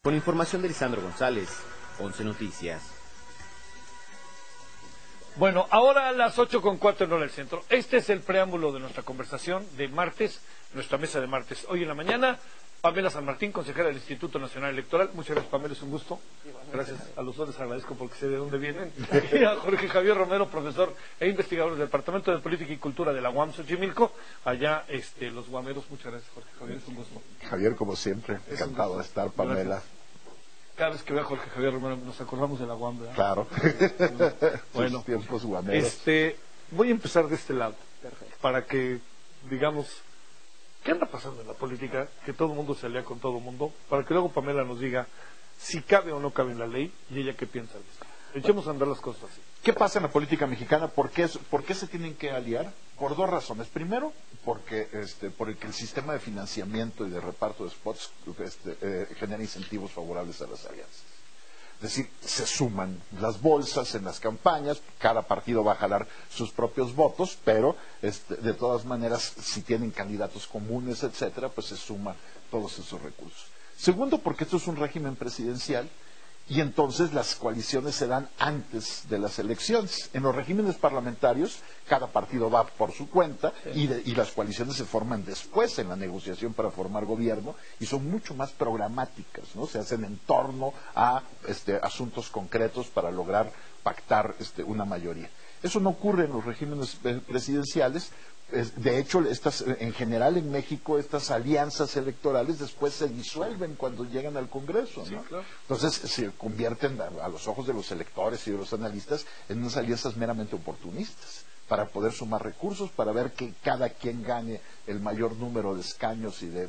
Con información de Lisandro González, 11 Noticias. Bueno, ahora a las 8:04 en hora del centro. Este es el preámbulo de nuestra conversación de martes, nuestra mesa de martes. Hoy en la mañana, Pamela San Martín, consejera del Instituto Nacional Electoral. Muchas gracias, Pamela, es un gusto. Gracias a los dos, les agradezco porque sé de dónde vienen. Y a Jorge Javier Romero, profesor e investigador del Departamento de Política y Cultura de la UAM Xochimilco. Allá, los guameros. Muchas gracias, Jorge Javier, es un gusto. Javier, como siempre, encantado de estar, Pamela. Gracias. Cada vez que veo a Jorge Javier Romero nos acordamos de la UAM, ¿verdad? Claro. Bueno, tiempos guameros. Voy a empezar de este lado. Perfecto. Para que, digamos, ¿qué anda pasando en la política? Que todo el mundo se alía con todo el mundo. Para que luego Pamela nos diga si cabe o no cabe en la ley y ella qué piensa de esto. Echemos a andar las cosas así. ¿Qué pasa en la política mexicana? ¿Por qué se tienen que aliar? Por dos razones. Primero, porque el sistema de financiamiento y de reparto de spots genera incentivos favorables a las alianzas. Es decir, se suman las bolsas en las campañas, cada partido va a jalar sus propios votos, pero de todas maneras, si tienen candidatos comunes, etcétera, pues se suman todos esos recursos. Segundo, porque esto es un régimen presidencial y entonces las coaliciones se dan antes de las elecciones. En los regímenes parlamentarios, cada partido va por su cuenta y las coaliciones se forman después en la negociación para formar gobierno y son mucho más programáticas, ¿no? Se hacen en torno a asuntos concretos para lograr pactar una mayoría. Eso no ocurre en los regímenes presidenciales. De hecho, en general en México estas alianzas electorales después se disuelven cuando llegan al Congreso, ¿no? Sí, claro. Entonces se convierten a los ojos de los electores y de los analistas en unas alianzas meramente oportunistas para poder sumar recursos, para ver que cada quien gane el mayor número de escaños y de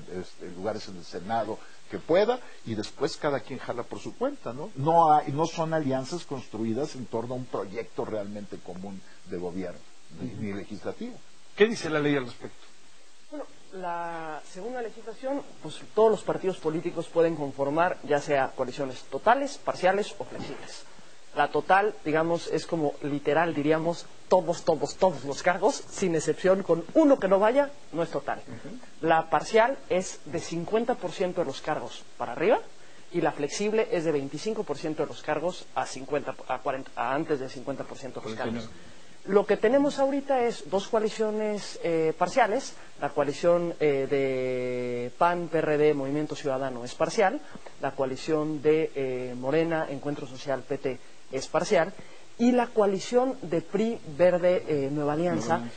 lugares en el Senado que pueda, y después cada quien jala por su cuenta, ¿no? No son alianzas construidas en torno a un proyecto realmente común de gobierno, ni legislativo. ¿Qué dice la ley al respecto? Bueno, según la legislación, pues todos los partidos políticos pueden conformar ya sea coaliciones totales, parciales o flexibles. La total, digamos, es como literal, diríamos, todos los cargos, sin excepción, con uno que no vaya, no es total. La parcial es de 50% de los cargos para arriba y la flexible es de 25% de los cargos a antes del 50% de los cargos. Lo que tenemos ahorita es dos coaliciones parciales. La coalición de PAN, PRD, Movimiento Ciudadano es parcial. La coalición de Morena, Encuentro Social, PT es parcial. Y la coalición de PRI, Verde, Nueva Alianza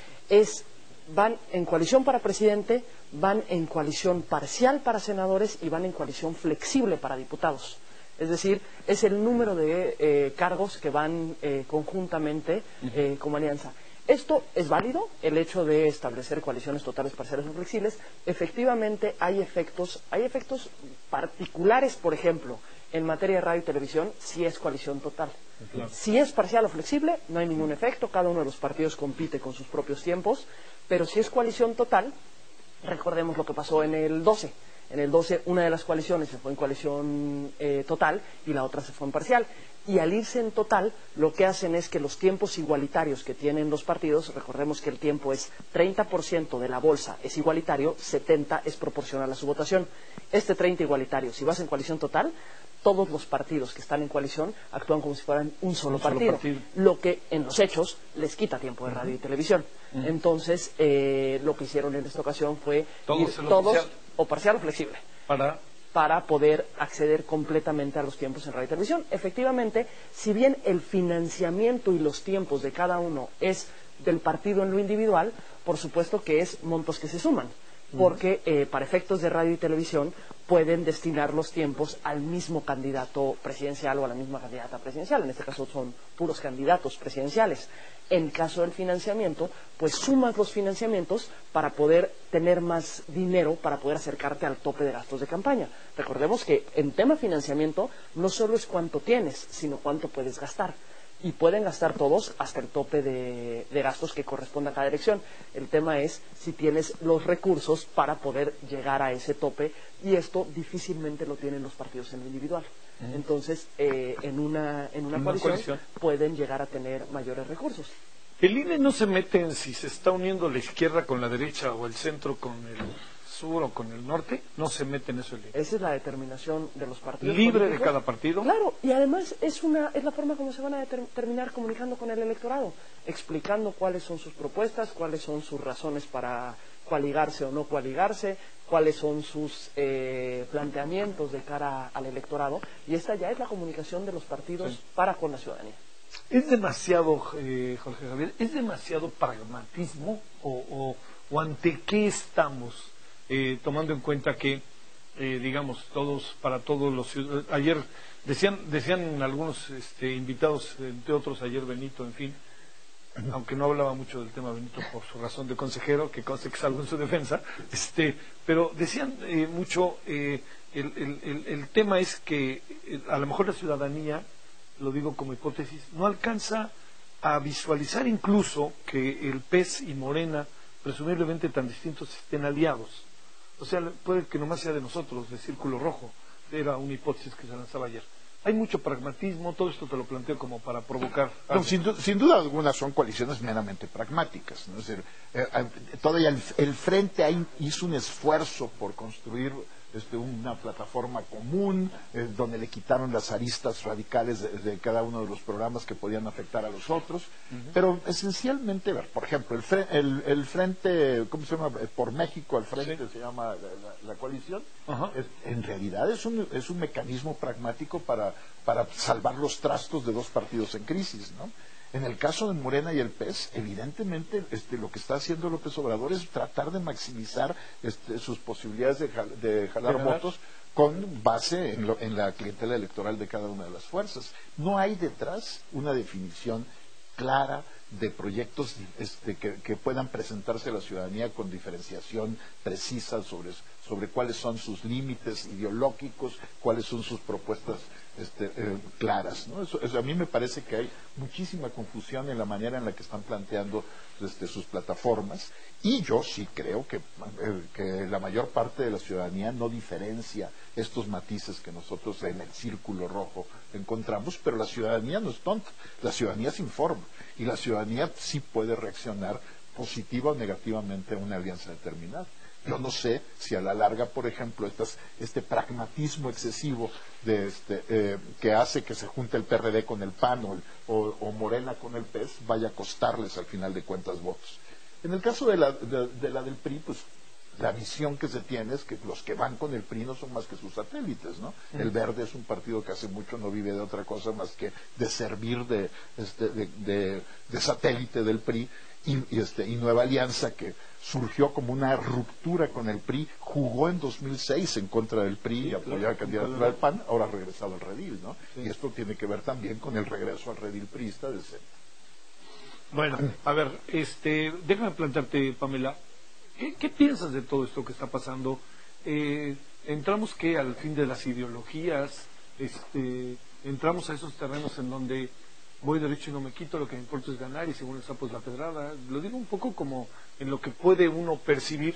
van en coalición para presidente, van en coalición parcial para senadores y van en coalición flexible para diputados. Es decir, es el número de cargos que van conjuntamente como alianza. Esto es válido, el hecho de establecer coaliciones totales, parciales o flexibles. Efectivamente hay efectos particulares, por ejemplo, en materia de radio y televisión, si es coalición total. Claro. Si es parcial o flexible, no hay ningún efecto, cada uno de los partidos compite con sus propios tiempos, pero si es coalición total, recordemos lo que pasó en el 12. En el 12 una de las coaliciones se fue en coalición total y la otra se fue en parcial. Y al irse en total, lo que hacen es que los tiempos igualitarios que tienen los partidos, recordemos que el tiempo es 30% de la bolsa es igualitario, 70% es proporcional a su votación. Este 30% igualitario, si vas en coalición total, todos los partidos que están en coalición actúan como si fueran un solo partido, lo que en los hechos les quita tiempo de radio y televisión. Entonces, lo que hicieron en esta ocasión fue todos o parcial o flexible para poder acceder completamente a los tiempos en radio y televisión. Efectivamente, si bien el financiamiento y los tiempos de cada uno es del partido en lo individual, por supuesto que es montos que se suman, porque para efectos de radio y televisión pueden destinar los tiempos al mismo candidato presidencial o a la misma candidata presidencial. En este caso son puros candidatos presidenciales. En caso del financiamiento, pues sumas los financiamientos para poder tener más dinero, para poder acercarte al tope de gastos de campaña. Recordemos que en tema financiamiento no solo es cuánto tienes, sino cuánto puedes gastar. Y pueden gastar todos hasta el tope de gastos que corresponda a cada elección. El tema es si tienes los recursos para poder llegar a ese tope, y esto difícilmente lo tienen los partidos en lo individual. Entonces, en una coalición pueden llegar a tener mayores recursos. El INE no se mete en si se está uniendo la izquierda con la derecha o el centro con el sur o con el norte, no se mete en eso el INE. Esa es la determinación de los partidos Libre de políticos. cada partido. Claro, y además es la forma como se van a terminar comunicando con el electorado, explicando cuáles son sus propuestas, cuáles son sus razones para coaligarse o no coaligarse, cuáles son sus planteamientos de cara al electorado, y esta ya es la comunicación de los partidos para con la ciudadanía. Es demasiado, Jorge Javier, es demasiado pragmatismo o ante qué estamos, tomando en cuenta que, digamos, para todos los ciudadanos, ayer decían algunos invitados, entre otros ayer Benito, en fin, aunque no hablaba mucho del tema Benito por su razón de consejero, que conste que salgo en su defensa, pero decían mucho, el tema es que a lo mejor la ciudadanía, lo digo como hipótesis, no alcanza a visualizar incluso que el PES y Morena, presumiblemente tan distintos, estén aliados. O sea, puede que nomás sea de nosotros, de Círculo Rojo, era una hipótesis que se lanzaba ayer. Hay mucho pragmatismo, todo esto te lo planteo como para provocar. No, sin duda alguna son coaliciones meramente pragmáticas, ¿no? Es decir, todavía el Frente ahí hizo un esfuerzo por construir una plataforma común, donde le quitaron las aristas radicales de cada uno de los programas que podían afectar a los otros, pero esencialmente, por ejemplo, el Frente, ¿cómo se llama? Por México, el Frente se llama la coalición, en realidad es un mecanismo pragmático para salvar los trastos de dos partidos en crisis, ¿no? En el caso de Morena y el PES, evidentemente lo que está haciendo López Obrador es tratar de maximizar sus posibilidades de jalar votos con base en la clientela electoral de cada una de las fuerzas. No hay detrás una definición clara de proyectos que puedan presentarse a la ciudadanía con diferenciación precisa sobre cuáles son sus límites ideológicos, cuáles son sus propuestas claras, ¿no? Eso a mí me parece que hay muchísima confusión en la manera en la que están planteando sus plataformas, y yo sí creo que la mayor parte de la ciudadanía no diferencia estos matices que nosotros en el Círculo Rojo encontramos, pero la ciudadanía no es tonta, la ciudadanía se informa y la ciudadanía sí puede reaccionar positiva o negativamente a una alianza determinada. Yo no sé si a la larga, por ejemplo, este pragmatismo excesivo que hace que se junte el PRD con el PAN o Morena con el PES vaya a costarles al final de cuentas votos. En el caso de la del PRI, pues la visión que se tiene es que los que van con el PRI no son más que sus satélites, ¿no? El Verde es un partido que hace mucho no vive de otra cosa más que de servir de satélite del PRI, y Nueva Alianza, que surgió como una ruptura con el PRI, jugó en 2006 en contra del PRI y apoyó a la candidatura del PAN, ahora ha regresado al redil, ¿no? Y esto tiene que ver también con el regreso al redil priista del centro. Bueno, a ver, déjame plantearte, Pamela, ¿qué piensas de todo esto que está pasando? Entramos que al fin de las ideologías, entramos a esos terrenos en donde voy derecho y no me quito, lo que me importa es ganar y según el sapo es la pedrada. Lo digo un poco como en lo que puede uno percibir,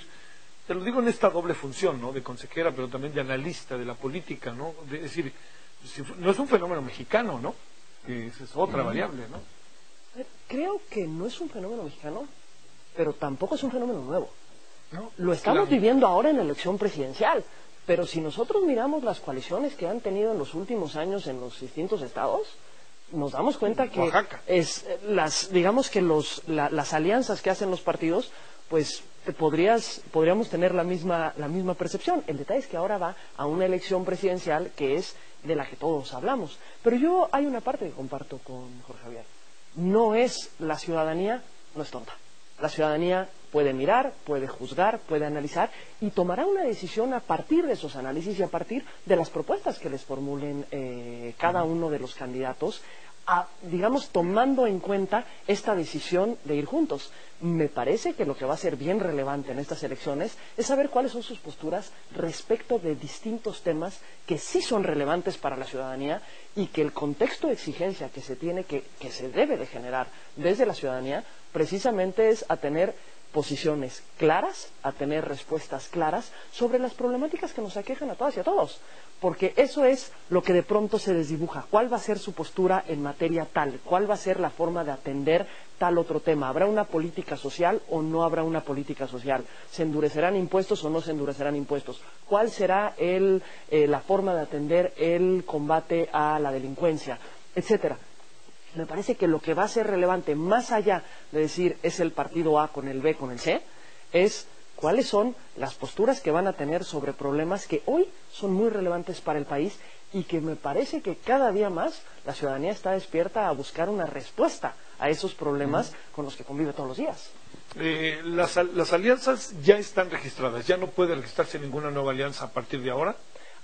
te lo digo en esta doble función, ¿no? De consejera, pero también de analista de la política, ¿no? Es decir, no es un fenómeno mexicano, ¿no? Esa es otra variable, ¿no? Creo que no es un fenómeno mexicano, pero tampoco es un fenómeno nuevo. ¿No? Lo estamos viviendo ahora en la elección presidencial, pero si nosotros miramos las coaliciones que han tenido en los últimos años en los distintos estados, nos damos cuenta que digamos que las alianzas que hacen los partidos, pues podríamos tener la misma percepción. El detalle es que ahora va a una elección presidencial que es de la que todos hablamos. Pero hay una parte que comparto con Jorge Javier. La ciudadanía no es tonta. La ciudadanía puede mirar, puede juzgar, puede analizar y tomará una decisión a partir de esos análisis y a partir de las propuestas que les formulen cada uno de los candidatos, digamos, tomando en cuenta esta decisión de ir juntos. Me parece que lo que va a ser bien relevante en estas elecciones es saber cuáles son sus posturas respecto de distintos temas que sí son relevantes para la ciudadanía y que el contexto de exigencia que se debe de generar desde la ciudadanía precisamente es a tener posiciones claras, a tener respuestas claras sobre las problemáticas que nos aquejan a todas y a todos. Porque eso es lo que de pronto se desdibuja. ¿Cuál va a ser su postura en materia tal? ¿Cuál va a ser la forma de atender tal otro tema? ¿Habrá una política social o no habrá una política social? ¿Se endurecerán impuestos o no se endurecerán impuestos? ¿Cuál será la forma de atender el combate a la delincuencia? Etcétera. Me parece que lo que va a ser relevante, más allá de decir es el partido A con el B con el C, es cuáles son las posturas que van a tener sobre problemas que hoy son muy relevantes para el país y que me parece que cada día más la ciudadanía está despierta a buscar una respuesta a esos problemas con los que convive todos los días. Las alianzas ya están registradas, ya no puede registrarse ninguna nueva alianza a partir de ahora.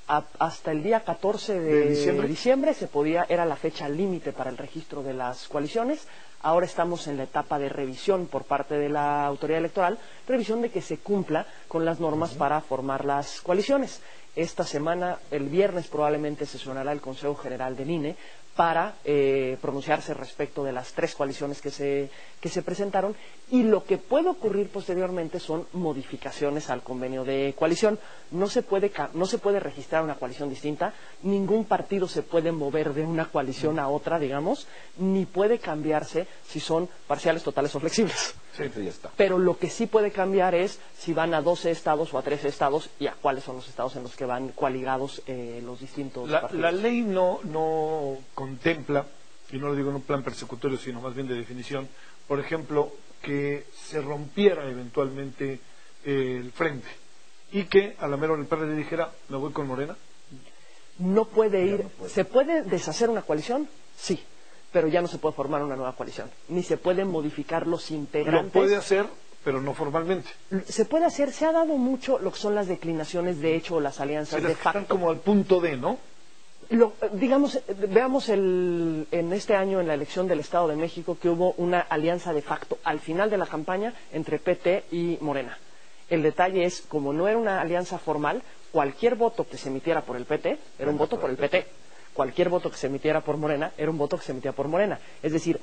Hasta el día 14 de diciembre era la fecha límite para el registro de las coaliciones. Ahora estamos en la etapa de revisión por parte de la autoridad electoral, revisión de que se cumpla con las normas para formar las coaliciones. Esta semana, el viernes, probablemente sesionará el Consejo General del INE para pronunciarse respecto de las 3 coaliciones que se presentaron, y lo que puede ocurrir posteriormente son modificaciones al convenio de coalición. No se puede registrar una coalición distinta, ningún partido se puede mover de una coalición a otra, digamos, ni puede cambiarse si son parciales, totales o flexibles. Sí, ya está. Pero lo que sí puede cambiar es si van a 12 estados o a 13 estados y a cuáles son los estados en los que van coaligados los distintos partidos. La ley no contempla, y no lo digo en un plan persecutorio, sino más bien de definición, por ejemplo, que se rompiera eventualmente el frente y que a la mera hora el PRD dijera, me voy con Morena. No puede ir. ¿Se puede deshacer una coalición? Sí, pero ya no se puede formar una nueva coalición, ni se pueden modificar los integrantes. Lo puede hacer, pero no formalmente. Se puede hacer, se ha dado mucho lo que son las declinaciones de hecho o las alianzas de facto. Están como al punto D, ¿no? Veamos en este año en la elección del Estado de México que hubo una alianza de facto al final de la campaña entre PT y Morena. El detalle es, como no era una alianza formal, cualquier voto que se emitiera por el PT era un voto por el PT. Cualquier voto que se emitiera por Morena era un voto que se emitía por Morena. Es decir,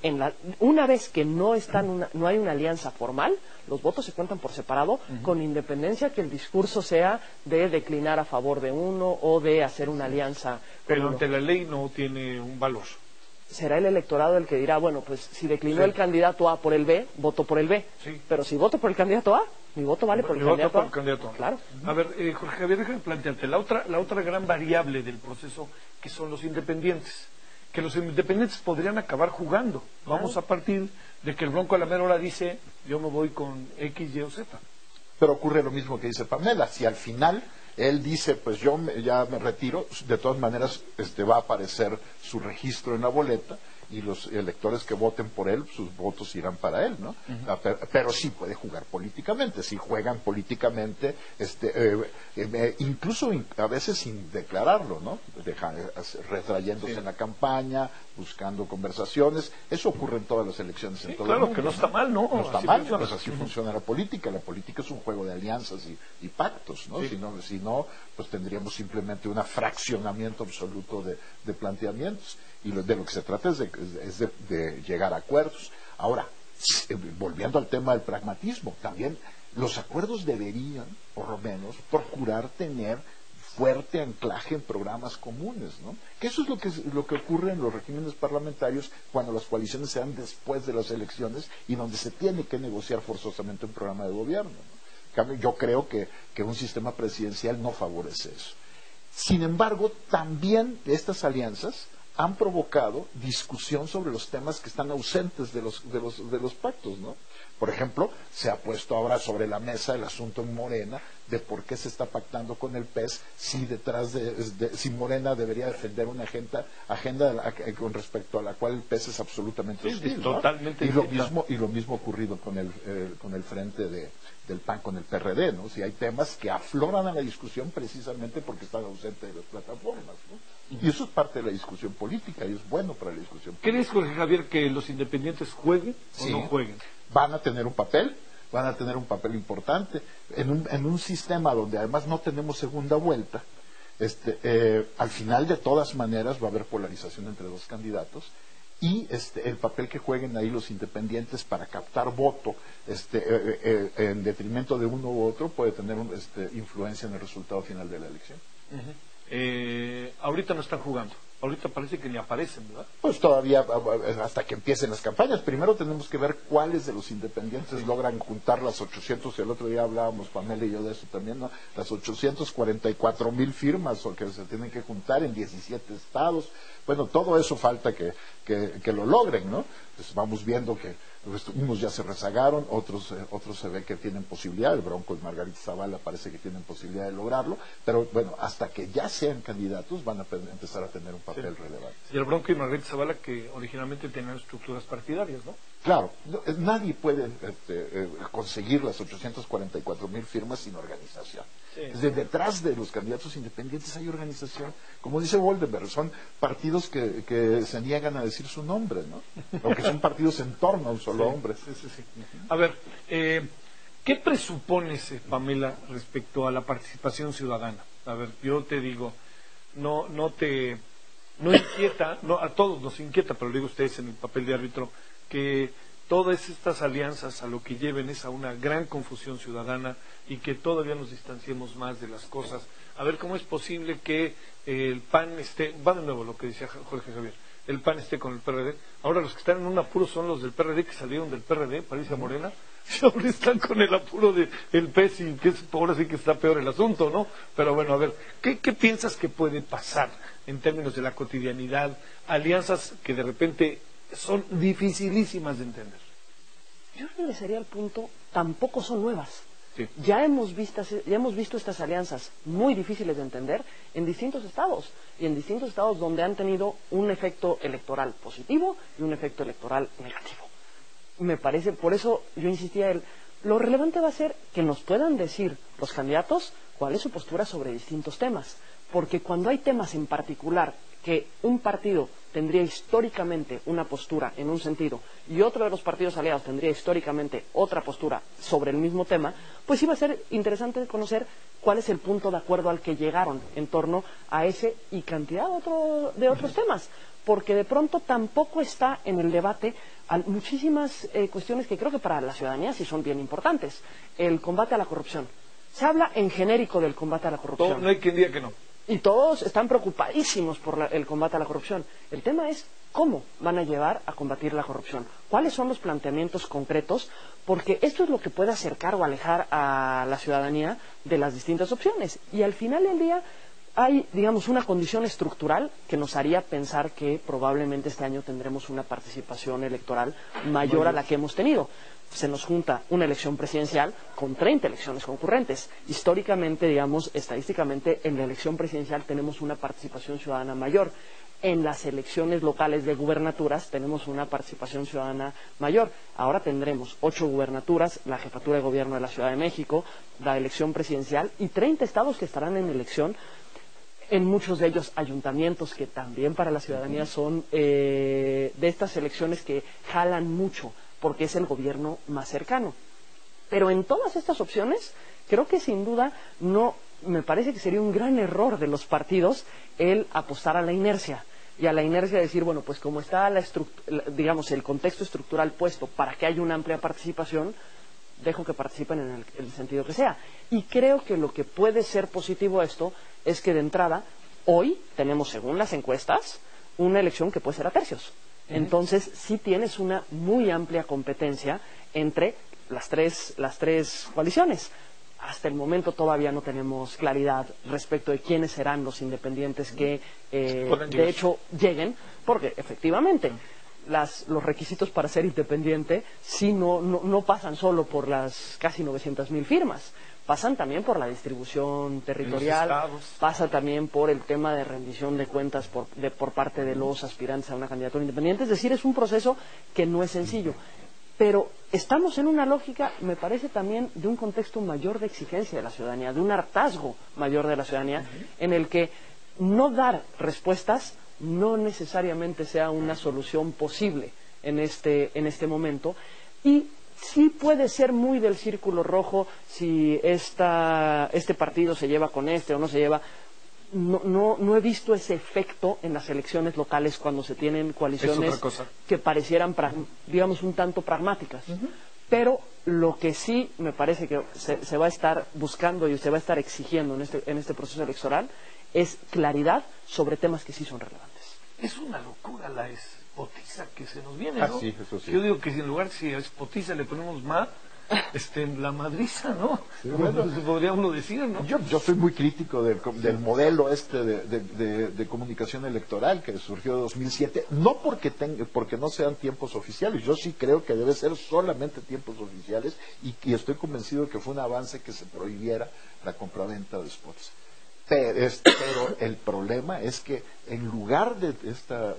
una vez que no hay una alianza formal, los votos se cuentan por separado, con independencia que el discurso sea de declinar a favor de uno o de hacer una alianza. Pero ante la ley no tiene un valor. Será el electorado el que dirá, bueno, pues si declinó el candidato A por el B, voto por el B. Sí. Pero si voto por el candidato A, mi voto vale por el candidato A. Claro. A ver, Jorge Javier, déjame plantearte la otra gran variable del proceso, que son los independientes. Que los independientes podrían acabar jugando. Vamos a partir de que el Bronco a la mera hora dice, yo me voy con X, Y o Z. Pero ocurre lo mismo que dice Pamela. Si al final él dice, pues ya me retiro, de todas maneras va a aparecer su registro en la boleta y los electores que voten por él, sus votos irán para él, ¿no? Pero sí puede jugar políticamente. Si juegan políticamente, incluso a veces sin declararlo, ¿no? Retrayéndose en la campaña, buscando conversaciones. Eso ocurre en todas las elecciones en todo el mundo. Claro, que no está mal, ¿no? No está mal, pues así funciona la política. La política es un juego de alianzas y pactos, ¿no? Sí. Si no, pues tendríamos simplemente un fraccionamiento absoluto de planteamientos. Y de lo que se trata es de llegar a acuerdos. Ahora, volviendo al tema del pragmatismo, también los acuerdos deberían, por lo menos, procurar tener fuerte anclaje en programas comunes, ¿no? Que eso es lo que ocurre en los regímenes parlamentarios cuando las coaliciones se dan después de las elecciones y donde se tiene que negociar forzosamente un programa de gobierno, ¿no? Yo creo que un sistema presidencial no favorece eso. Sin embargo, también estas alianzas han provocado discusión sobre los temas que están ausentes de los pactos, ¿no? Por ejemplo, se ha puesto ahora sobre la mesa el asunto en Morena de por qué se está pactando con el PES si si Morena debería defender una agenda con respecto a la cual el PES es absolutamente hostil, ¿no? Totalmente. Y lo mismo ocurrido con el frente del PAN con el PRD, ¿no? Si hay temas que afloran a la discusión precisamente porque están ausentes de las plataformas, ¿no? Y eso es parte de la discusión política y es bueno para la discusión política. ¿Crees, Jorge Javier, que los independientes jueguen o no jueguen? Van a tener un papel importante en un sistema donde además no tenemos segunda vuelta. Al final de todas maneras va a haber polarización entre dos candidatos y el papel que jueguen ahí los independientes para captar voto en detrimento de uno u otro puede tener influencia en el resultado final de la elección. Ahorita no están jugando. Ahorita parece que ni aparecen, ¿verdad? Pues todavía, hasta que empiecen las campañas. Primero tenemos que ver cuáles de los independientes logran juntar las 800, el otro día hablábamos, Pamela y yo, de eso también, ¿no? Las 844,000 firmas o que se tienen que juntar en 17 estados. Bueno, todo eso falta que lo logren, ¿no? Pues vamos viendo que unos ya se rezagaron, otros se ve que tienen posibilidad, el Bronco y Margarita Zavala parece que tienen posibilidad de lograrlo, pero bueno, hasta que ya sean candidatos van a empezar a tener un papel relevante. Y el Bronco y Margarita Zavala, que originalmente tenían estructuras partidarias, ¿no? Claro, nadie puede conseguir las 844,000 firmas sin organización. Sí. Detrás de los candidatos independientes hay organización. Como dice Woldenberg, son partidos que se niegan a decir su nombre, ¿no? O que son partidos en torno a un solo hombre. Sí. A ver, ¿qué presupones, Pamela, respecto a la participación ciudadana? A ver, yo te digo, no inquieta, a todos nos inquieta, pero lo digo a ustedes en el papel de árbitro, que todas estas alianzas a lo que lleven es a una gran confusión ciudadana y que todavía nos distanciemos más de las cosas. A ver, ¿cómo es posible que el PAN va de nuevo lo que decía Jorge Javier, el PAN esté con el PRD? Ahora los que están en un apuro son los del PRD que salieron del PRD para irse a Morena, y ahora están con el apuro del PES, y que ahora sí que está peor el asunto, ¿no? Pero bueno, a ver, ¿qué piensas que puede pasar en términos de la cotidianidad? Alianzas que de repente son dificilísimas de entender. Yo regresaría al punto, tampoco son nuevas. Sí. Ya hemos visto estas alianzas muy difíciles de entender en distintos estados, y en distintos estados donde han tenido un efecto electoral positivo y un efecto electoral negativo. Me parece, por eso yo insistía, lo relevante va a ser que nos puedan decir los candidatos cuál es su postura sobre distintos temas, porque cuando hay temas en particular que un partido tendría históricamente una postura en un sentido y otro de los partidos aliados tendría históricamente otra postura sobre el mismo tema, pues iba a ser interesante conocer cuál es el punto de acuerdo al que llegaron en torno a ese y cantidad de otros temas, porque de pronto tampoco está en el debate muchísimas cuestiones que creo que para la ciudadanía sí son bien importantes. El combate a la corrupción. Se habla en genérico del combate a la corrupción. No hay quien diga que no. Y todos están preocupadísimos por el combate a la corrupción. El tema es cómo van a llevar a combatir la corrupción. ¿Cuáles son los planteamientos concretos? Porque esto es lo que puede acercar o alejar a la ciudadanía de las distintas opciones. Y al final del día hay, digamos, una condición estructural que nos haría pensar que probablemente este año tendremos una participación electoral mayor a la que hemos tenido. Se nos junta una elección presidencial con 30 elecciones concurrentes. Históricamente, digamos, estadísticamente, en la elección presidencial tenemos una participación ciudadana mayor. En las elecciones locales de gubernaturas tenemos una participación ciudadana mayor. Ahora tendremos 8 gubernaturas, la jefatura de gobierno de la Ciudad de México, la elección presidencial y 30 estados que estarán en elección. En muchos de ellos ayuntamientos que también para la ciudadanía son de estas elecciones que jalan mucho porque es el gobierno más cercano. Pero en todas estas opciones, creo que sin duda me parece que sería un gran error de los partidos el apostar a la inercia. Y a la inercia de decir, bueno, pues como está digamos, el contexto estructural puesto para que haya una amplia participación, dejo que participen en el sentido que sea. Y creo que lo que puede ser positivo a esto es que de entrada, hoy tenemos, según las encuestas, una elección que puede ser a tercios. Entonces, sí tienes una muy amplia competencia entre las tres coaliciones. Hasta el momento todavía no tenemos claridad respecto de quiénes serán los independientes que, de hecho, lleguen, porque efectivamente los requisitos para ser independiente sí no pasan solo por las casi 900,000 firmas. Pasan también por la distribución territorial, pasa también por el tema de rendición de cuentas por parte de los aspirantes a una candidatura independiente. Es decir, es un proceso que no es sencillo. Pero estamos en una lógica, me parece también, de un contexto mayor de exigencia de la ciudadanía, de un hartazgo mayor de la ciudadanía, en el que no dar respuestas no necesariamente sea una solución posible en este momento. Y sí puede ser muy del círculo rojo si este partido se lleva con este o no se lleva. no he visto ese efecto en las elecciones locales cuando se tienen coaliciones que parecieran, digamos, un tanto pragmáticas. Pero lo que sí me parece que se va a estar buscando y se va a estar exigiendo en este proceso electoral es claridad sobre temas que sí son relevantes. Es una locura la espotiza que se nos viene, ¿no? Sí, eso sí. Yo digo que si en lugar de si espotiza le ponemos la madriza, ¿no? Sí, bueno. Podría uno decir, ¿no? Yo soy muy crítico del modelo de comunicación electoral que surgió en 2007, no porque no sean tiempos oficiales, yo sí creo que debe ser solamente tiempos oficiales y estoy convencido de que fue un avance que se prohibiera la compraventa de spots. Pero el problema es que en lugar de esta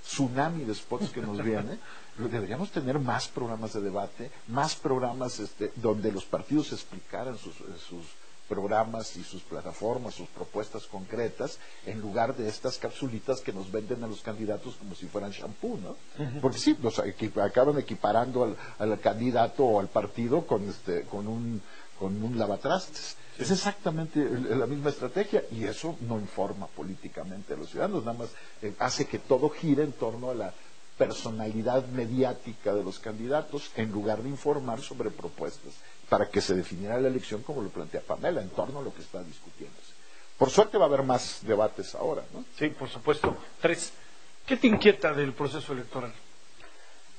tsunami de spots que nos viene, deberíamos tener más programas de debate, más programas donde los partidos explicaran sus programas y sus plataformas, sus propuestas concretas, en lugar de estas capsulitas que nos venden a los candidatos como si fueran shampoo, ¿no? Porque sí, acaban equiparando al candidato o al partido con un lavatrastes. Es exactamente la misma estrategia y eso no informa políticamente a los ciudadanos, nada más hace que todo gire en torno a la personalidad mediática de los candidatos en lugar de informar sobre propuestas para que se definiera la elección como lo plantea Pamela, en torno a lo que está discutiéndose. Por suerte va a haber más debates ahora, ¿no? Sí, por supuesto. 3. ¿Qué te inquieta del proceso electoral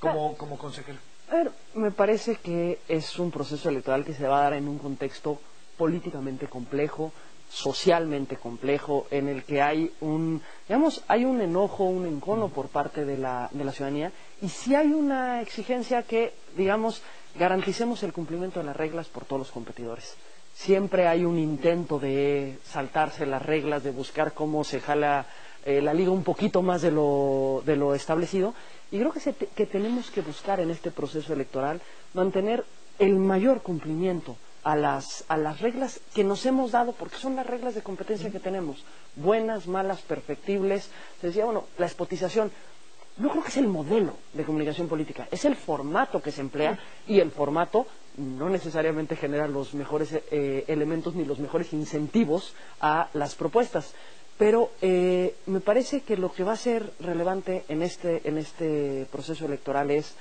como consejero? A ver, me parece que es un proceso electoral que se va a dar en un contexto políticamente complejo, socialmente complejo, en el que hay un enojo, un encono por parte de la ciudadanía, y sí hay una exigencia que, digamos, garanticemos el cumplimiento de las reglas por todos los competidores. Siempre hay un intento de saltarse las reglas, de buscar cómo se jala la liga un poquito más de lo establecido, y creo que tenemos que buscar en este proceso electoral mantener el mayor cumplimiento a las reglas que nos hemos dado, porque son las reglas de competencia que tenemos, buenas, malas, perfectibles. Se decía, bueno, la espotización, no creo que es el modelo de comunicación política, es el formato que se emplea, y el formato no necesariamente genera los mejores elementos ni los mejores incentivos a las propuestas. Pero me parece que lo que va a ser relevante en este proceso electoral es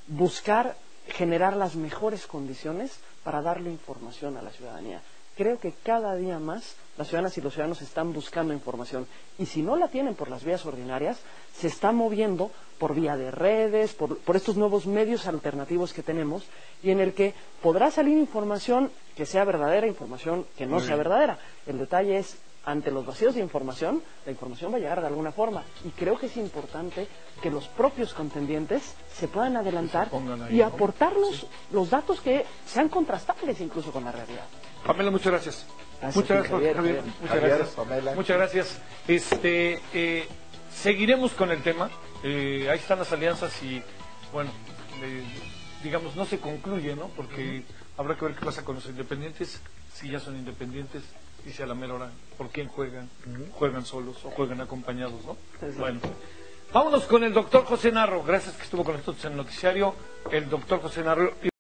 buscar generar las mejores condiciones para darle información a la ciudadanía. Creo que cada día más las ciudadanas y los ciudadanos están buscando información, y si no la tienen por las vías ordinarias, se está moviendo por vía de redes, por estos nuevos medios alternativos que tenemos, y en el que podrá salir información que sea verdadera, información que no sea verdadera. El detalle es, ante los vacíos de información, la información va a llegar de alguna forma, y creo que es importante que los propios contendientes se puedan adelantar y aportarnos los datos que sean contrastables incluso con la realidad. Pamela, muchas gracias. Muchas gracias, Javier. Muchas gracias. Pamela. Muchas gracias. Seguiremos con el tema. Ahí están las alianzas y, bueno, digamos, no se concluye, ¿no? Porque habrá que ver qué pasa con los independientes, si ya son independientes, y si a la mera hora, por quién juegan, juegan solos o juegan acompañados, ¿no? Bueno, vámonos con el doctor José Narro. Gracias que estuvo con nosotros en el noticiario. El doctor José Narro.